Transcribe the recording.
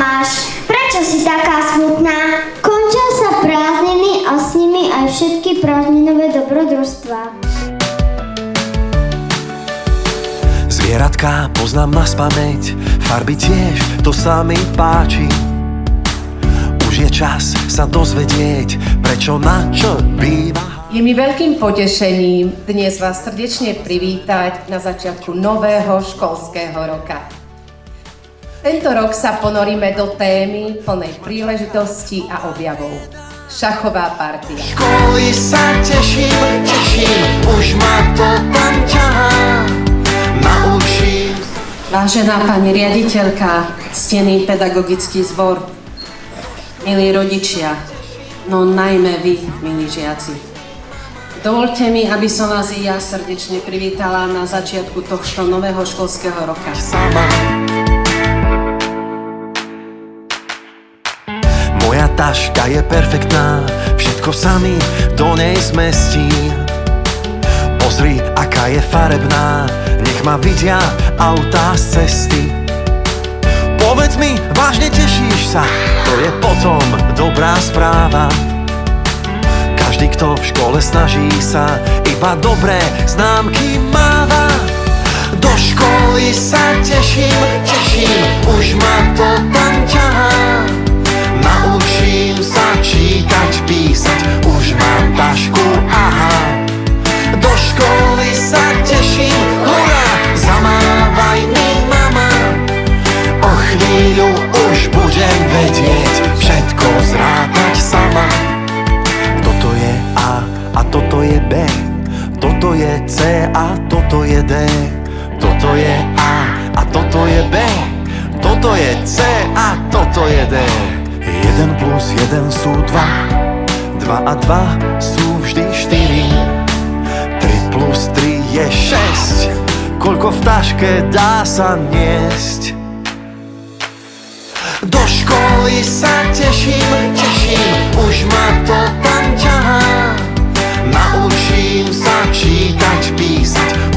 máš? Prečo si taká smutná? Končia sa prázdniny a s nimi aj všetky prázdninové dobrodružstvá. Zvieratka poznám naspamäť, farby tiež, to sa mi páči. Už je čas sa dozvedieť, prečo na čo býva. Je mi veľkým potešením dnes vás srdečne privítať na začiatku nového školského roka. Tento rok sa ponoríme do témy plnej príležitosti a objavov. Šachová partia. Školy sa teším, už ma to tam ťahá. Naučím. Vážená pani riaditeľka, ctený pedagogický zbor, milí rodičia, no najmä vy, milí žiaci. Dovoľte mi, aby som vás i ja srdečne privítala na začiatku tohto nového školského roka. Moja taška je perfektná, všetko sa mi do nej zmestí. Pozri, aká je farebná, nech ma vidia autá z cesty. Povedz mi, vážne tešíš sa, to je potom dobrá správa. Každý, kto v škole snaží sa, iba dobré známky máva. Do školy sa teším, už ma to tam ťahá. Naučím sa čítať, písať, už mám tašku, aha. Do školy sa teším, hurá, zamávaj mi mama. O chvíľu už budem vedieť, všetko zrátať sama. Toto je A toto je B, toto je C a toto je D. Toto je A toto je B, toto je C a toto je D. 1 plus 1 sú 2, 2 a 2 sú vždy 4. 3 plus 3 je 6, koľko v taške dá sa niesť. Do školy sa teším, už ma to tam ťahá. Naučím sa čítať, písať,